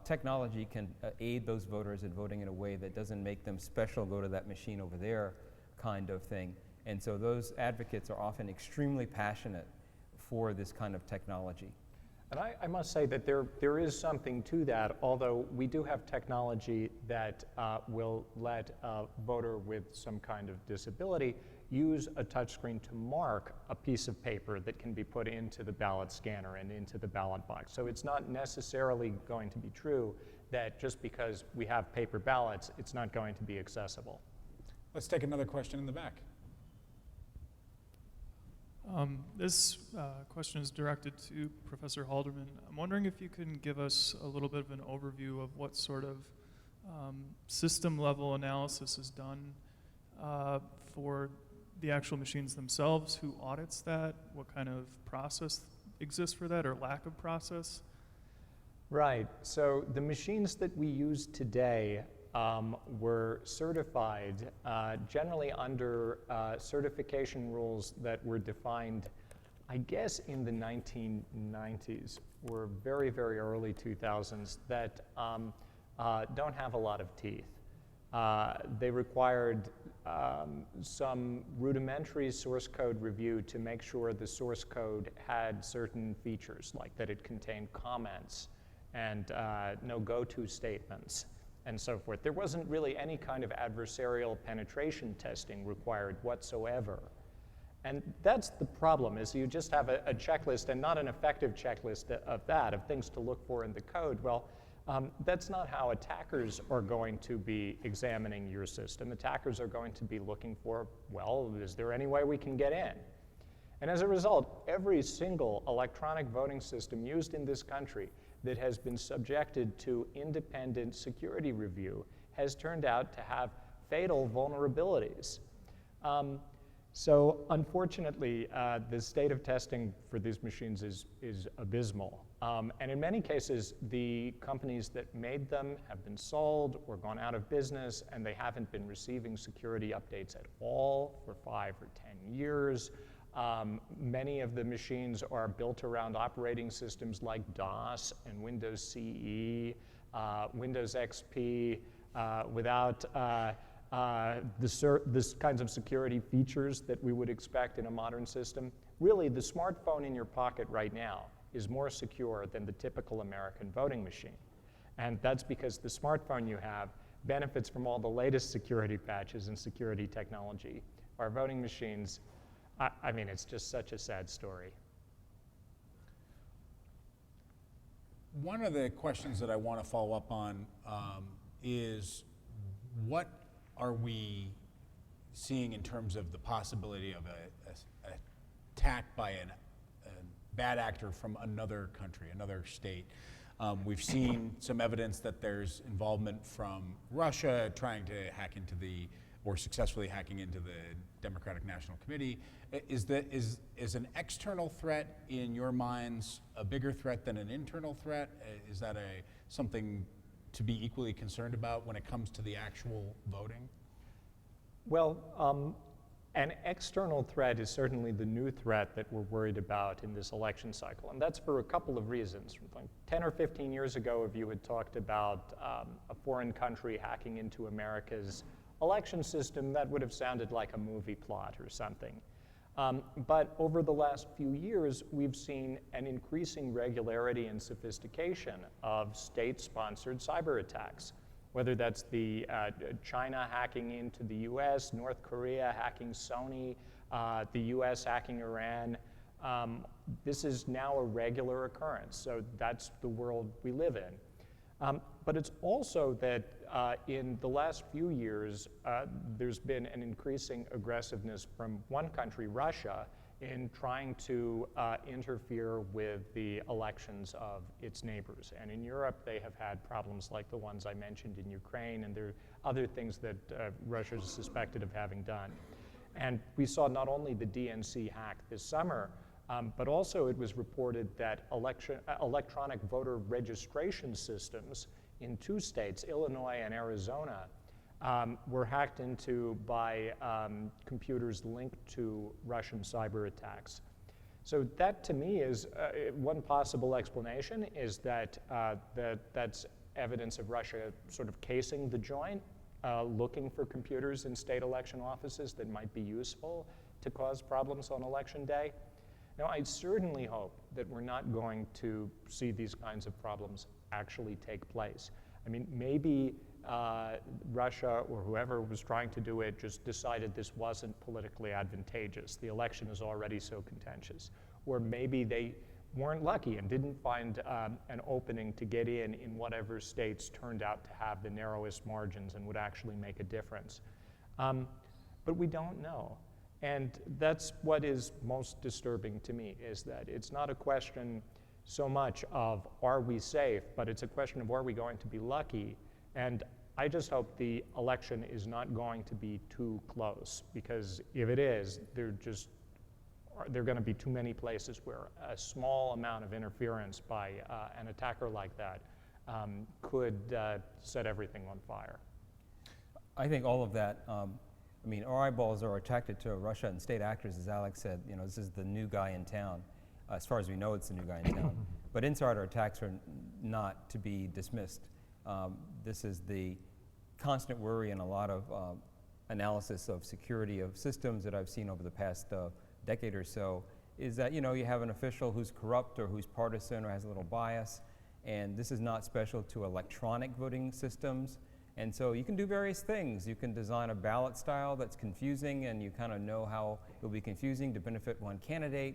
technology can aid those voters in voting in a way that doesn't make them special, go to that machine over there kind of thing. And so those advocates are often extremely passionate for this kind of technology. And I must say that there is something to that, although we do have technology that will let a voter with some kind of disability use a touchscreen to mark a piece of paper that can be put into the ballot scanner and into the ballot box. So it's not necessarily going to be true that just because we have paper ballots, it's not going to be accessible. Let's take another question in the back. This question is directed to Professor Halderman. I'm wondering if you can give us a little bit of an overview of what sort of system-level analysis is done for the actual machines themselves, who audits that, what kind of process exists for that, or lack of process? Right, so the machines that we use today were certified generally under certification rules that were defined, I guess, in the 1990s or very, very early 2000s that don't have a lot of teeth. They required some rudimentary source code review to make sure the source code had certain features, like that it contained comments and no go-to statements and so forth. There wasn't really any kind of adversarial penetration testing required whatsoever. And that's the problem, is you just have a checklist and not an effective checklist of things to look for in the code. Well, That's not how attackers are going to be examining your system. Attackers are going to be looking for, well, is there any way we can get in? And as a result, every single electronic voting system used in this country that has been subjected to independent security review has turned out to have fatal vulnerabilities. So unfortunately, the state of testing for these machines is abysmal. And in many cases, the companies that made them have been sold or gone out of business, and they haven't been receiving security updates at all for 5 or 10 years. Many of the machines are built around operating systems like DOS and Windows CE, Windows XP, without this kinds of security features that we would expect in a modern system. Really, the smartphone in your pocket right now is more secure than the typical American voting machine. And that's because the smartphone you have benefits from all the latest security patches and security technology. Our voting machines, I mean, it's just such a sad story. One of the questions that I want to follow up on is what are we seeing in terms of the possibility of an attack by a bad actor from another country, another state? We've seen some evidence that there's involvement from Russia trying to hack into or successfully hacking into the Democratic National Committee. Is an external threat in your minds a bigger threat than an internal threat? Is that something to be equally concerned about when it comes to the actual voting? Well, an external threat is certainly the new threat that we're worried about in this election cycle, and that's for a couple of reasons. Like 10 or 15 years ago, if you had talked about a foreign country hacking into America's election system, that would have sounded like a movie plot or something. But over the last few years, we've seen an increasing regularity and sophistication of state-sponsored cyber attacks, whether that's the China hacking into the US, North Korea hacking Sony, the US hacking Iran. This is now a regular occurrence, so that's the world we live in. But it's also that in the last few years, there's been an increasing aggressiveness from one country, Russia, in trying to interfere with the elections of its neighbors. And in Europe, they have had problems like the ones I mentioned in Ukraine, and there are other things that Russia is suspected of having done. And we saw not only the DNC hack this summer, but also it was reported that electronic voter registration systems in 2 states, Illinois and Arizona, were hacked into by computers linked to Russian cyber attacks. So that, to me, is one possible explanation, is that that's evidence of Russia sort of casing the joint, looking for computers in state election offices that might be useful to cause problems on election day. Now, I certainly hope that we're not going to see these kinds of problems actually take place. I mean, maybe Russia or whoever was trying to do it just decided this wasn't politically advantageous. The election is already so contentious. Or maybe they weren't lucky and didn't find an opening to get in whatever states turned out to have the narrowest margins and would actually make a difference. But we don't know. And that's what is most disturbing to me, is that it's not a question so much of are we safe, but it's a question of are we going to be lucky? And I just hope the election is not going to be too close, because if it is, there are going to be too many places where a small amount of interference by an attacker like that could set everything on fire. I think all of that, I mean, our eyeballs are attracted to Russia and state actors, as Alex said. You know, this is the new guy in town. As far as we know, it's the new guy in town. But insider attacks are not to be dismissed. This is the constant worry and a lot of analysis of security of systems that I've seen over the past decade or so, is that, you know, you have an official who's corrupt or who's partisan or has a little bias, and this is not special to electronic voting systems. And so you can do various things. You can design a ballot style that's confusing, and you kind of know how it'll be confusing to benefit one candidate.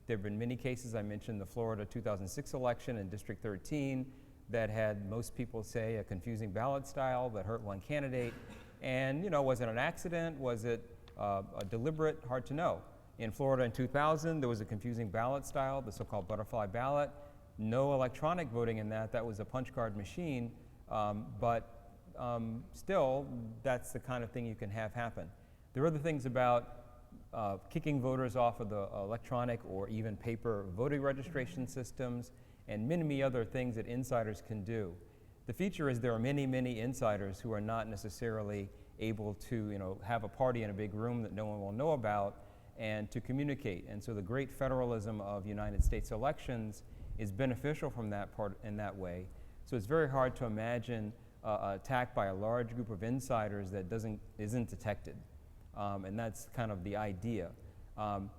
There have been many cases. I mentioned the Florida 2006 election in District 13, that had most people say a confusing ballot style that hurt one candidate. And was it an accident? Was it a deliberate? Hard to know. In Florida in 2000, there was a confusing ballot style, the so-called butterfly ballot. No electronic voting in that. That was a punch card machine. Still, that's the kind of thing you can have happen. There are other things about kicking voters off of the electronic or even paper voting registration systems, and many other things that insiders can do. The feature is there are many insiders who are not necessarily able to have a party in a big room that no one will know about and to communicate. And so the great federalism of United States elections is beneficial from that part in that way. So it's very hard to imagine an attack by a large group of insiders that isn't detected. And that's kind of the idea.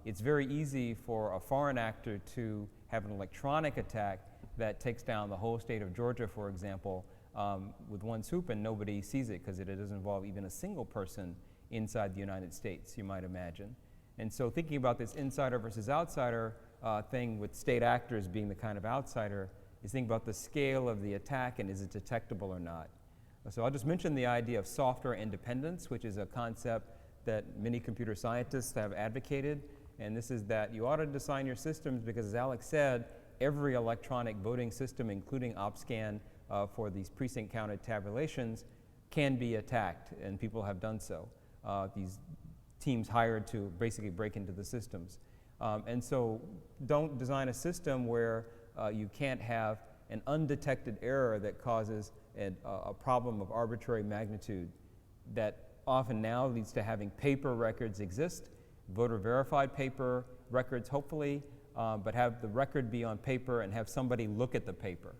It's very easy for a foreign actor to have an electronic attack that takes down the whole state of Georgia, for example, with one swoop, and nobody sees it because it doesn't involve even a single person inside the United States, you might imagine. And so thinking about this insider versus outsider thing with state actors being the kind of outsider is thinking about the scale of the attack and is it detectable or not. So I'll just mention the idea of software independence, which is a concept that many computer scientists have advocated, and this is that you ought to design your systems because, as Alex said, every electronic voting system, including OpScan for these precinct counted tabulations, can be attacked, and people have done so. These teams hired to basically break into the systems. And so don't design a system where you can't have an undetected error that causes a problem of arbitrary magnitude that often now leads to having paper records exist, voter verified paper records hopefully, but have the record be on paper and have somebody look at the paper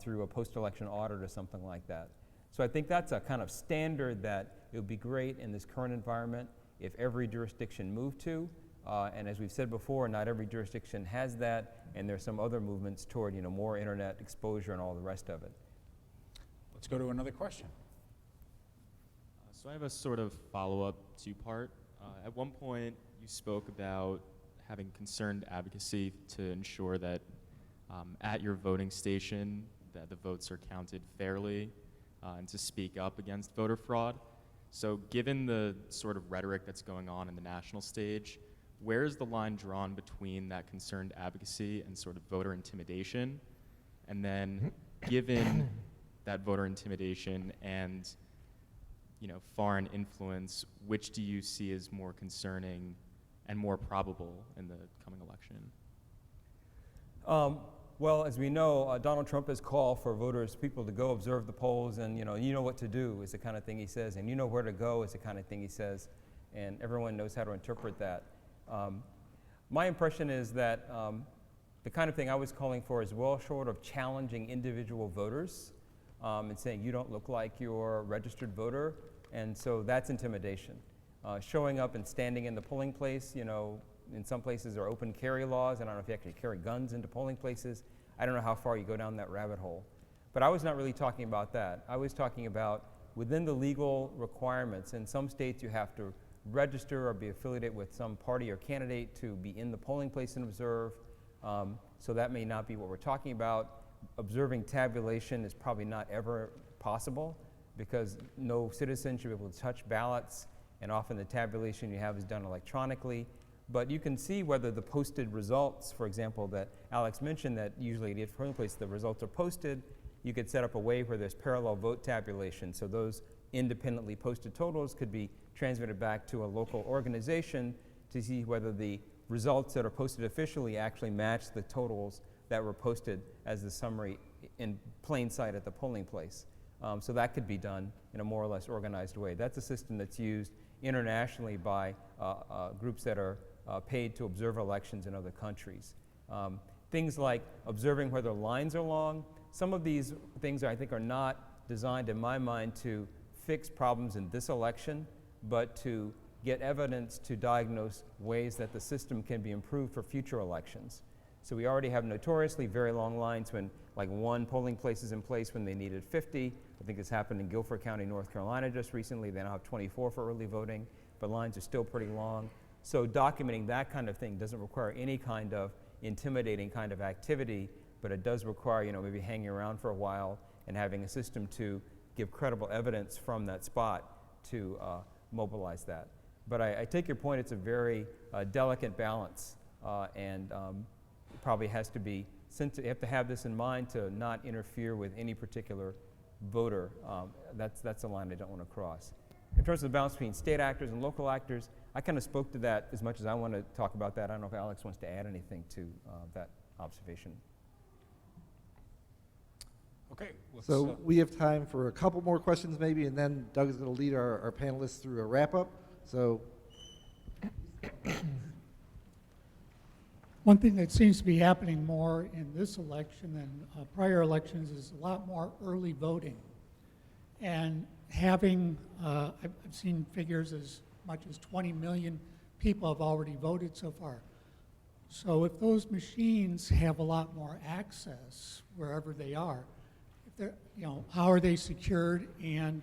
through a post-election audit or something like that. So I think that's a kind of standard that it would be great in this current environment if every jurisdiction moved to. And as we've said before, not every jurisdiction has that, and there's some other movements toward more internet exposure and all the rest of it. Let's go to another question. So I have a sort of follow-up two-part. At one point, you spoke about having concerned advocacy to ensure that at your voting station that the votes are counted fairly and to speak up against voter fraud. So given the sort of rhetoric that's going on in the national stage, where is the line drawn between that concerned advocacy and sort of voter intimidation? And then given that voter intimidation and foreign influence, which do you see as more concerning and more probable in the coming election? Well, as we know, Donald Trump has called for people to go observe the polls, and you know what to do is the kind of thing he says, and you know where to go is the kind of thing he says, and everyone knows how to interpret that. My impression is that the kind of thing I was calling for is well short of challenging individual voters and saying you don't look like you're a registered voter, and so that's intimidation. Showing up and standing in the polling place, in some places there are open carry laws, and I don't know if you actually carry guns into polling places. I don't know how far you go down that rabbit hole. But I was not really talking about that. I was talking about within the legal requirements. In some states you have to register or be affiliated with some party or candidate to be in the polling place and observe. So that may not be what we're talking about. Observing tabulation is probably not ever possible because no citizen should be able to touch ballots, and often the tabulation you have is done electronically. But you can see whether the posted results, for example, that Alex mentioned, that usually at each polling place the results are posted. You could set up a way where there's parallel vote tabulation. So those independently posted totals could be transmitted back to a local organization to see whether the results that are posted officially actually match the totals that were posted as the summary in plain sight at the polling place. So that could be done in a more or less organized way. That's a system that's used internationally by groups that are paid to observe elections in other countries. Things like observing whether lines are long. Some of these things I think are not designed in my mind to fix problems in this election, but to get evidence to diagnose ways that the system can be improved for future elections. So we already have notoriously very long lines when like one polling place is in place when they needed 50. I think this happened in Guilford County, North Carolina just recently. They now have 24 for early voting, but lines are still pretty long. So documenting that kind of thing doesn't require any kind of intimidating kind of activity, but it does require, you know, maybe hanging around for a while and having a system to give credible evidence from that spot to mobilize that. But I take your point, it's a very delicate balance, and it probably has to be, since you have to have this in mind to not interfere with any particular voter. That's a line I don't want to cross. In terms of the balance between state actors and local actors, I kind of spoke to that as much as I want to talk about that. I don't know if Alex wants to add anything to that observation. Okay. Let's, So we have time for a couple more questions maybe, and then Doug is going to lead our panelists through a wrap-up. So one thing that seems to be happening more in this election than prior elections is a lot more early voting. And having, I've seen figures as much as 20 million people have already voted so far. So if those machines have a lot more access wherever they are, if they're, you know, how are they secured? And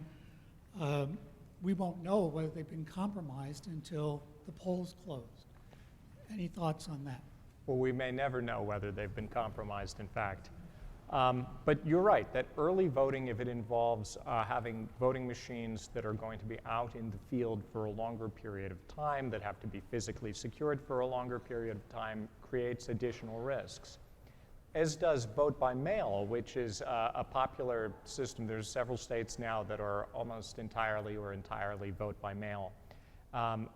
we won't know whether they've been compromised until the polls closed. Any thoughts on that? Well, we may never know whether they've been compromised, in fact. But you're right, that early voting, if it involves having voting machines that are going to be out in the field for a longer period of time, that have to be physically secured for a longer period of time, creates additional risks. As does vote by mail, which is a popular system. There's several states now that are almost entirely or entirely vote by mail,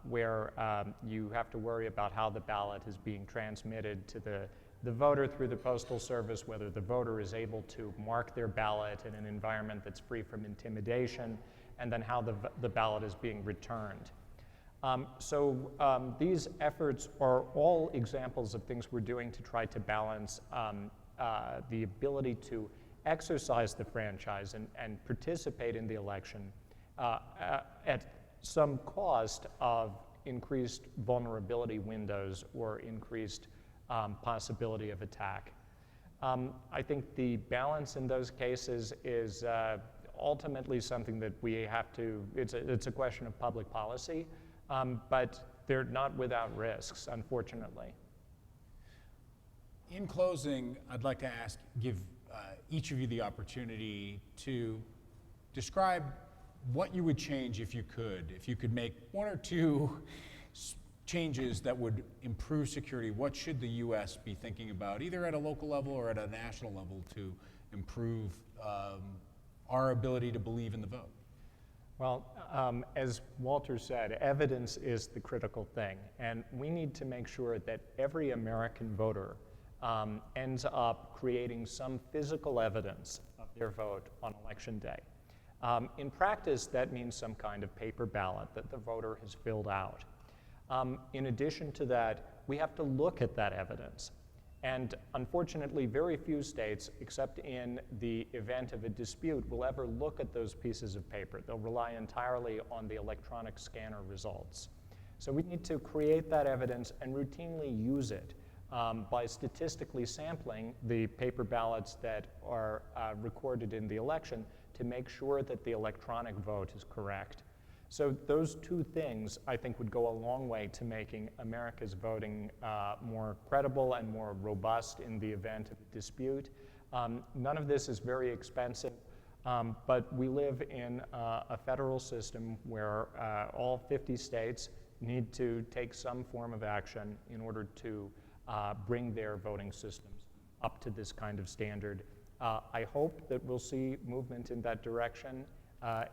where you have to worry about how the ballot is being transmitted to the voter through the postal service, whether the voter is able to mark their ballot in an environment that's free from intimidation, and then how the ballot is being returned. These efforts are all examples of things we're doing to try to balance the ability to exercise the franchise and participate in the election at some cost of increased vulnerability windows or increased possibility of attack. I think the balance in those cases is ultimately something that we have to, it's a question of public policy, but they're not without risks, unfortunately. in closing, I'd like to give each of you the opportunity to describe what you would change if you could make one or two changes that would improve security. What should the U.S. be thinking about, either at a local level or at a national level, to improve our ability to believe in the vote? Well, as Walter said, evidence is the critical thing, and we need to make sure that every American voter ends up creating some physical evidence of their vote on Election Day. In practice, that means some kind of paper ballot that the voter has filled out. In addition to that, we have to look at that evidence. And unfortunately, very few states, except in the event of a dispute, will ever look at those pieces of paper. They'll rely entirely on the electronic scanner results. So we need to create that evidence and routinely use it by statistically sampling the paper ballots that are recorded in the election to make sure that the electronic vote is correct. So those two things, I think, would go a long way to making America's voting more credible and more robust in the event of a dispute. None of this is very expensive, but we live in a federal system where all 50 states need to take some form of action in order to bring their voting systems up to this kind of standard. I hope that we'll see movement in that direction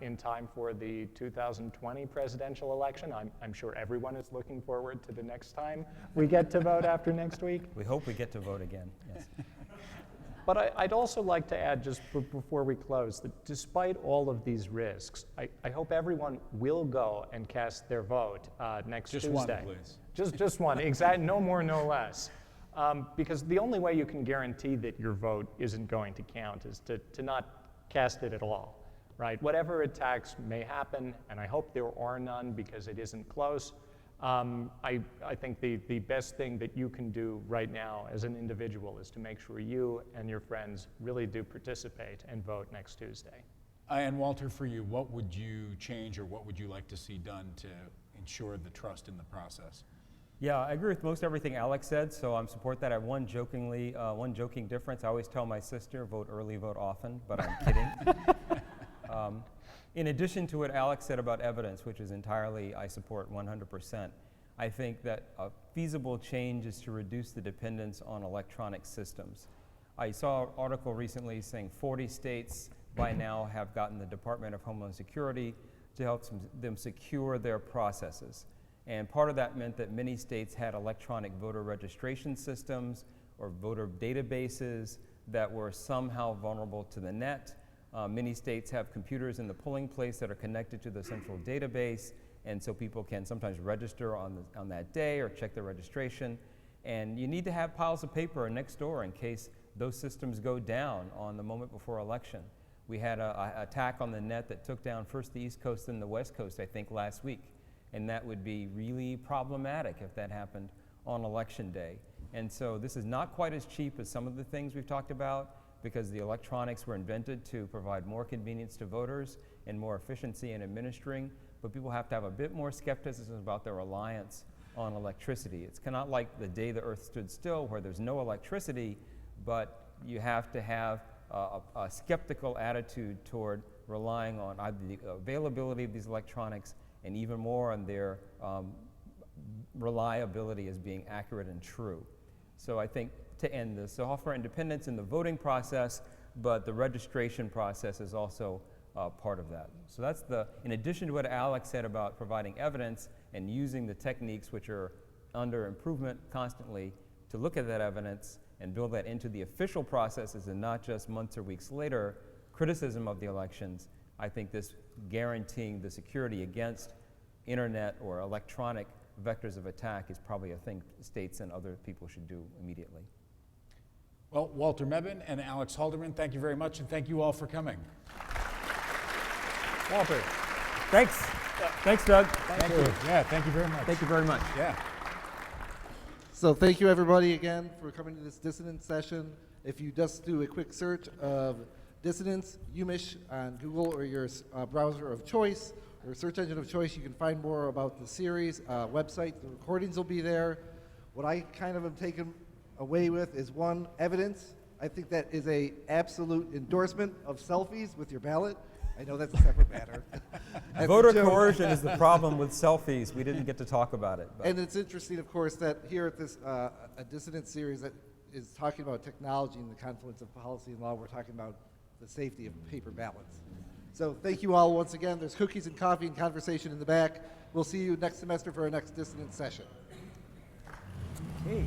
in time for the 2020 presidential election. I'm sure everyone is looking forward to the next time we get to vote after next week. We hope we get to vote again, yes. But I'd also like to add, just before we close, that despite all of these risks, I hope everyone will go and cast their vote next Tuesday. Just one, please. Just one, exactly, no more, no less. Because the only way you can guarantee that your vote isn't going to count is to not cast it at all. Right, whatever attacks may happen, and I hope there are none because it isn't close, I think the best thing that you can do right now as an individual is to make sure you and your friends really do participate and vote next Tuesday. And Walter, for you, what would you change or what would you like to see done to ensure the trust in the process? Yeah, I agree with most everything Alex said, so I'm support that. I have one joking difference. I always tell my sister, vote early, vote often, but I'm kidding. In addition to what Alex said about evidence, which is entirely, I support 100%, I think that a feasible change is to reduce the dependence on electronic systems. I saw an article recently saying 40 states by now have gotten the Department of Homeland Security to help them secure their processes. And part of that meant that many states had electronic voter registration systems or voter databases that were somehow vulnerable to the net. Many states have computers in the polling place that are connected to the central database, and so people can sometimes register on that day or check their registration. And you need to have piles of paper next door in case those systems go down on the moment before election. We had an attack on the net that took down first the East Coast and the West Coast, I think, last week. And that would be really problematic if that happened on election day. And so this is not quite as cheap as some of the things we've talked about, because the electronics were invented to provide more convenience to voters and more efficiency in administering, but people have to have a bit more skepticism about their reliance on electricity. It's kind of like the day the earth stood still, where there's no electricity, but you have to have a skeptical attitude toward relying on either the availability of these electronics and even more on their reliability as being accurate and true. So I think to end the software independence in the voting process, but the registration process is also part of that. So that's in addition to what Alex said about providing evidence and using the techniques which are under improvement constantly to look at that evidence and build that into the official processes and not just months or weeks later, criticism of the elections. I think this guaranteeing the security against internet or electronic vectors of attack is probably a thing states and other people should do immediately. Well, Walter Mebane and Alex Halderman, thank you very much, and thank you all for coming. Walter, thanks. Thanks, Doug. Thank you. Yeah, thank you very much. Thank you very much. Yeah. So thank you everybody again for coming to this Dissonance session. If you just do a quick search of Dissonance, UMich on Google or your browser of choice or search engine of choice, you can find more about the series website. The recordings will be there. What I kind of am taken away with is one, evidence. I think that is a absolute endorsement of selfies with your ballot. I know that's a separate matter. Voter coercion is the problem with selfies. We didn't get to talk about it. And it's interesting, of course, that here at this a Dissonance series that is talking about technology and the confluence of policy and law, we're talking about the safety of paper ballots. So thank you all once again. There's cookies and coffee and conversation in the back. We'll see you next semester for our next Dissonance session. Okay.